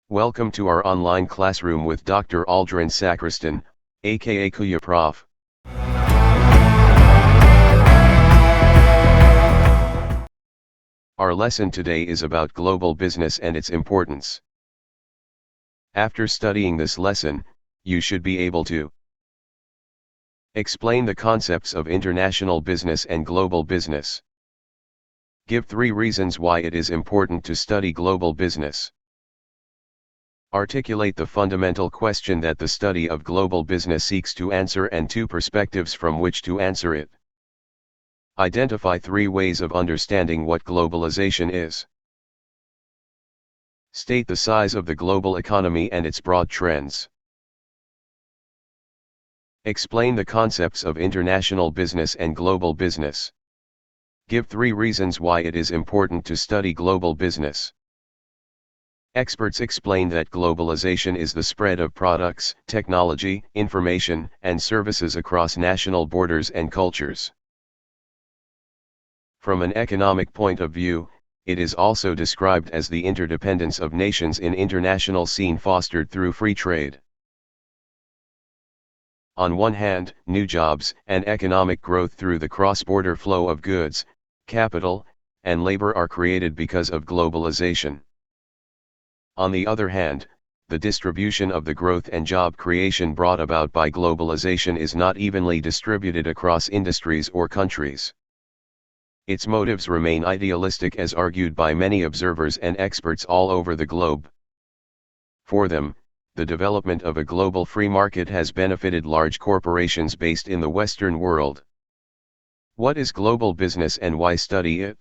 Welcome to our online classroom with Dr. Aldrin Sacristan, aka Kuya Prof. Our lesson today is about global business and its importance. After studying this lesson, you should be able to explain the concepts of international business and global business. Give 3 reasons why it is important to study global business. Articulate the fundamental question that the study of global business seeks to answer and 2 perspectives from which to answer it. Identify 3 ways of understanding what globalization is. State the size of the global economy and its broad trends. Explain the concepts of international business and global business. Give 3 reasons why it is important to study global business. Experts explain that globalization is the spread of products, technology, information, and services across national borders and cultures. From an economic point of view, it is also described as the interdependence of nations in international scene fostered through free trade. On one hand, new jobs and economic growth through the cross-border flow of goods, capital, and labor are created because of globalization. On the other hand, the distribution of the growth and job creation brought about by globalization is not evenly distributed across industries or countries. Its motives remain idealistic as argued by many observers and experts all over the globe. For them, the development of a global free market has benefited large corporations based in the Western world. What is global business and why study it?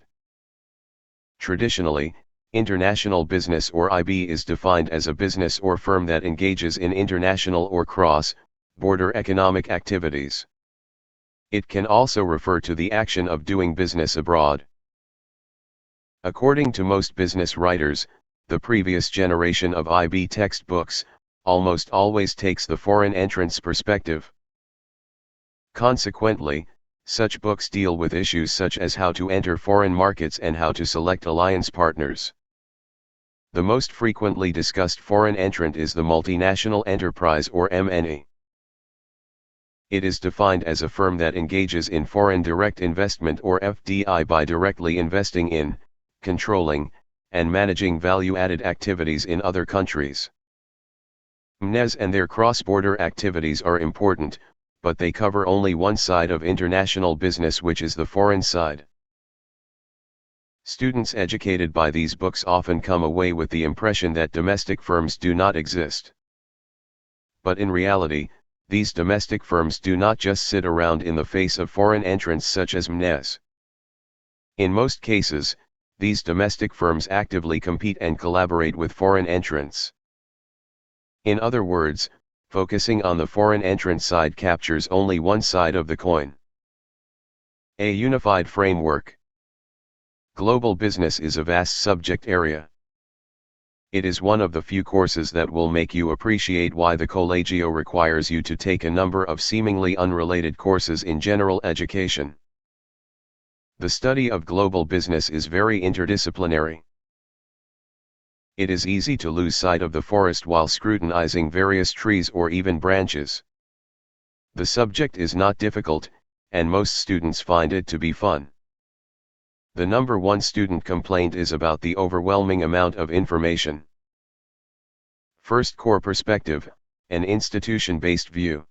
Traditionally, international business or IB is defined as a business or firm that engages in international or cross-border economic activities. It can also refer to the action of doing business abroad. According to most business writers, the previous generation of IB textbooks almost always takes the foreign entrance perspective. Consequently, such books deal with issues such as how to enter foreign markets and how to select alliance partners. The most frequently discussed foreign entrant is the multinational enterprise or MNE. It is defined as a firm that engages in foreign direct investment or FDI by directly investing in, controlling, and managing value-added activities in other countries. MNEs and their cross-border activities are important, but they cover only one side of international business, which is the foreign side. Students educated by these books often come away with the impression that domestic firms do not exist. But in reality, these domestic firms do not just sit around in the face of foreign entrants such as MNEs. In most cases, these domestic firms actively compete and collaborate with foreign entrants. In other words, focusing on the foreign entrant side captures only one side of the coin. A unified framework. Global business is a vast subject area. It is one of the few courses that will make you appreciate why the Collegio requires you to take a number of seemingly unrelated courses in general education. The study of global business is very interdisciplinary. It is easy to lose sight of the forest while scrutinizing various trees or even branches. The subject is not difficult, and most students find it to be fun. The number 1 student complaint is about the overwhelming amount of information. First core perspective, an institution-based view.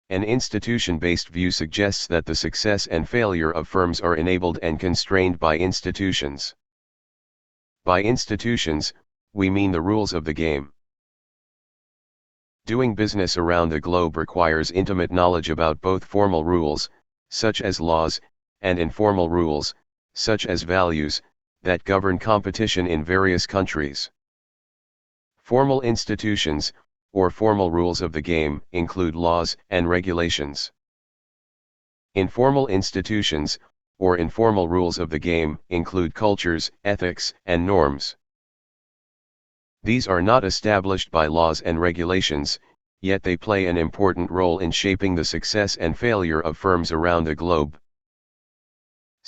An institution-based view suggests that the success and failure of firms are enabled and constrained by institutions. By institutions, we mean the rules of the game. Doing business around the globe requires intimate knowledge about both formal rules, such as laws, and informal rules, such as values, that govern competition in various countries. Formal institutions, or formal rules of the game, include laws and regulations. Informal institutions, or informal rules of the game, include cultures, ethics, and norms. These are not established by laws and regulations, yet they play an important role in shaping the success and failure of firms around the globe.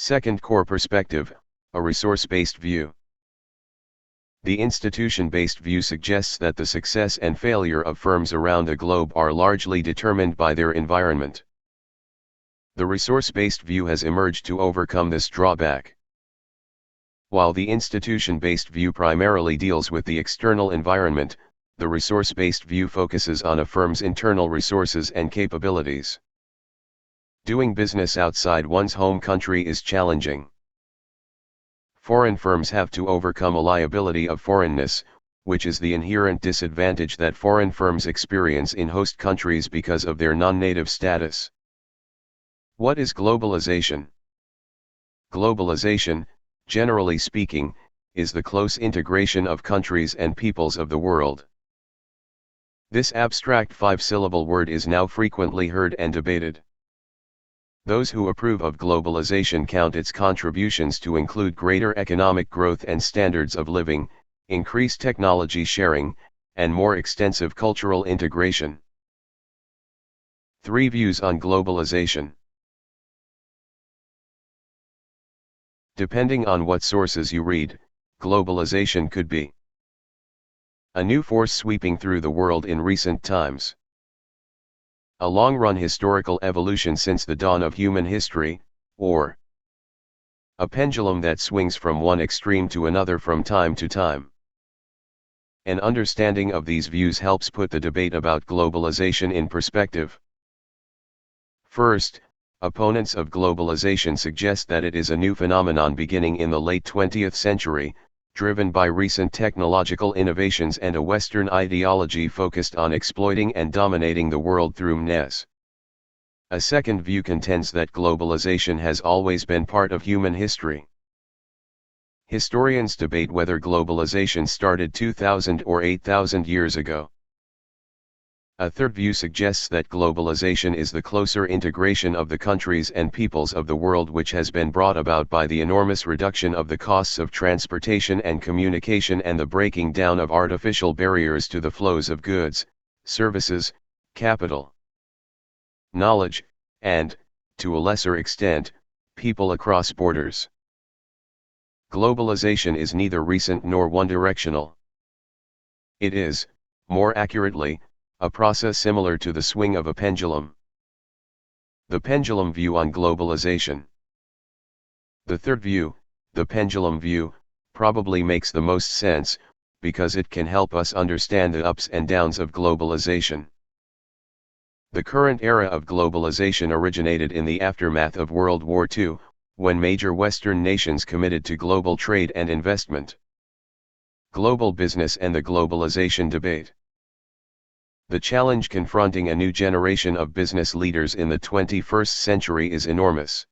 Second core perspective, a resource-based view. The institution-based view suggests that the success and failure of firms around the globe are largely determined by their environment. The resource-based view has emerged to overcome this drawback. While the institution-based view primarily deals with the external environment, the resource-based view focuses on a firm's internal resources and capabilities. Doing business outside one's home country is challenging. Foreign firms have to overcome a liability of foreignness, which is the inherent disadvantage that foreign firms experience in host countries because of their non-native status. What is globalization? Globalization, generally speaking, is the close integration of countries and peoples of the world. This abstract five-syllable word is now frequently heard and debated. Those who approve of globalization count its contributions to include greater economic growth and standards of living, increased technology sharing, and more extensive cultural integration. 3 views on globalization. Depending on what sources you read, globalization could be a new force sweeping through the world in recent times, a long-run historical evolution since the dawn of human history, or a pendulum that swings from one extreme to another from time to time. An understanding of these views helps put the debate about globalization in perspective. First, opponents of globalization suggest that it is a new phenomenon beginning in the late 20th century, driven by recent technological innovations and a Western ideology focused on exploiting and dominating the world through MNES. A second view contends that globalization has always been part of human history. Historians debate whether globalization started 2,000 or 8,000 years ago. A third view suggests that globalization is the closer integration of the countries and peoples of the world which has been brought about by the enormous reduction of the costs of transportation and communication and the breaking down of artificial barriers to the flows of goods, services, capital, knowledge, and, to a lesser extent, people across borders. Globalization is neither recent nor one-directional. It is, more accurately, a process similar to the swing of a pendulum. The pendulum view on globalization. The third view, the pendulum view, probably makes the most sense, because it can help us understand the ups and downs of globalization. The current era of globalization originated in the aftermath of World War II, when major Western nations committed to global trade and investment. Global business and the globalization debate. The challenge confronting a new generation of business leaders in the 21st century is enormous.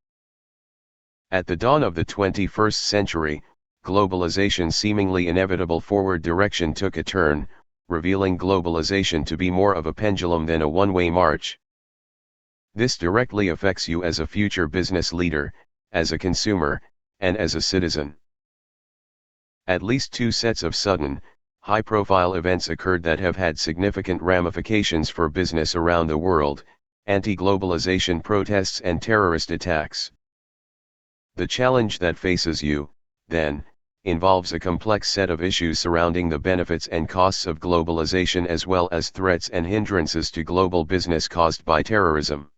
At the dawn of the 21st century, globalization's seemingly inevitable forward direction took a turn, revealing globalization to be more of a pendulum than a one-way march. This directly affects you as a future business leader, as a consumer, and as a citizen. At least 2 sets of sudden, high-profile events occurred that have had significant ramifications for business around the world: anti-globalization protests and terrorist attacks. The challenge that faces you, then, involves a complex set of issues surrounding the benefits and costs of globalization as well as threats and hindrances to global business caused by terrorism.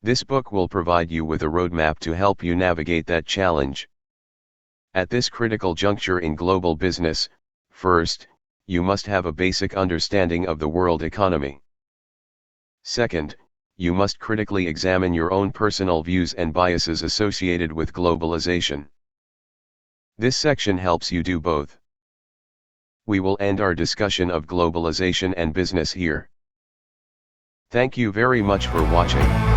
This book will provide you with a roadmap to help you navigate that challenge. At this critical juncture in global business, first, you must have a basic understanding of the world economy. Second, you must critically examine your own personal views and biases associated with globalization. This section helps you do both. We will end our discussion of globalization and business here. Thank you very much for watching.